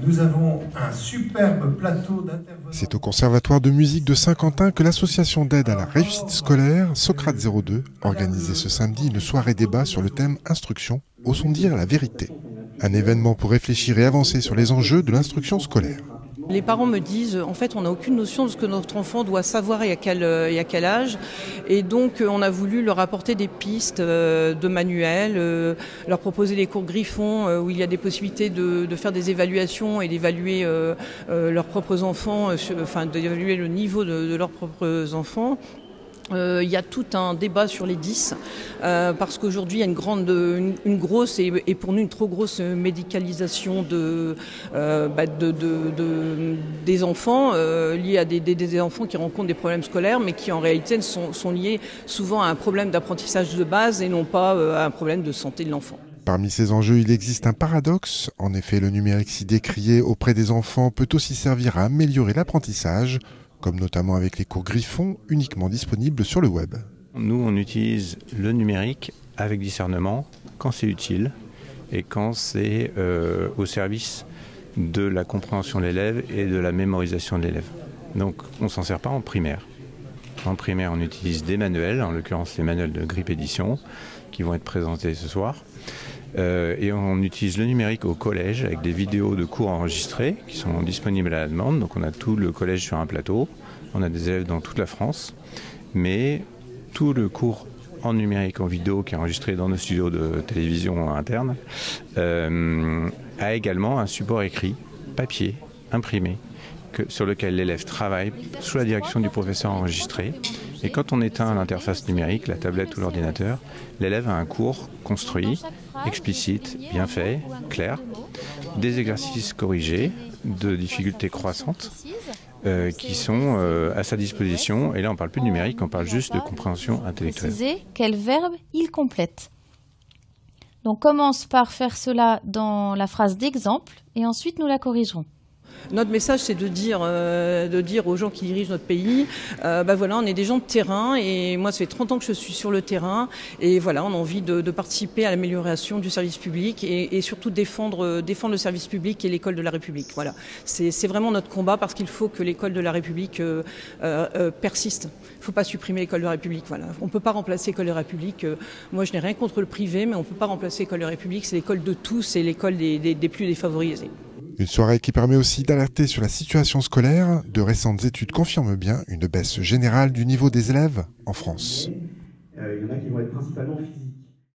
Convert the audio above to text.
Nous avons un superbe plateau d'intervenants. C'est au Conservatoire de musique de Saint-Quentin que l'association d'aide à la réussite scolaire, Socrate 02, organisait ce samedi une soirée débat sur le thème « Instruction, osons dire la vérité ». Un événement pour réfléchir et avancer sur les enjeux de l'instruction scolaire. Les parents me disent, en fait, on n'a aucune notion de ce que notre enfant doit savoir et à quel âge. Et donc, on a voulu leur apporter des pistes de manuels, leur proposer les cours Griffon, où il y a des possibilités de faire des évaluations et d'évaluer leurs propres enfants, enfin d'évaluer le niveau de leurs propres enfants. Il y a tout un débat sur les 10 parce qu'aujourd'hui il y a une grosse et pour nous une trop grosse médicalisation des enfants liés à des enfants qui rencontrent des problèmes scolaires mais qui en réalité sont liés souvent à un problème d'apprentissage de base et non pas à un problème de santé de l'enfant. Parmi ces enjeux, il existe un paradoxe. En effet, le numérique si décrié auprès des enfants peut aussi servir à améliorer l'apprentissage, comme notamment avec les cours Griffon, uniquement disponibles sur le web. Nous, on utilise le numérique avec discernement quand c'est utile et quand c'est au service de la compréhension de l'élève et de la mémorisation de l'élève. Donc, on ne s'en sert pas en primaire. En primaire, on utilise des manuels, en l'occurrence les manuels de Grip Édition, qui vont être présentés ce soir. Et on utilise le numérique au collège avec des vidéos de cours enregistrés qui sont disponibles à la demande. Donc on a tout le collège sur un plateau, on a des élèves dans toute la France, mais tout le cours en numérique, en vidéo qui est enregistré dans nos studios de télévision internes a également un support écrit, papier, imprimé, sur lequel l'élève travaille sous la direction du professeur enregistré. Et quand on éteint l'interface numérique, la tablette ou l'ordinateur, l'élève a un cours construit, explicite, bien fait, clair, des exercices corrigés de difficultés croissantes qui sont à sa disposition. Et là, on ne parle plus de numérique, on parle juste de compréhension intellectuelle. Quel verbe il complète. Donc, commence par faire cela dans la phrase d'exemple et ensuite nous la corrigerons. Notre message, c'est de dire aux gens qui dirigent notre pays, voilà, on est des gens de terrain et moi, ça fait 30 ans que je suis sur le terrain et voilà, on a envie de participer à l'amélioration du service public et surtout défendre le service public et l'école de la République. Voilà, c'est vraiment notre combat parce qu'il faut que l'école de la République persiste. Il ne faut pas supprimer l'école de la République. Voilà, on ne peut pas remplacer l'école de la République. Moi, je n'ai rien contre le privé, mais on ne peut pas remplacer l'école de la République. C'est l'école de tous, c'est l'école des plus défavorisés. Une soirée qui permet aussi d'alerter sur la situation scolaire. De récentes études confirment bien une baisse générale du niveau des élèves en France. Il y en a qui vont être principalement physiques.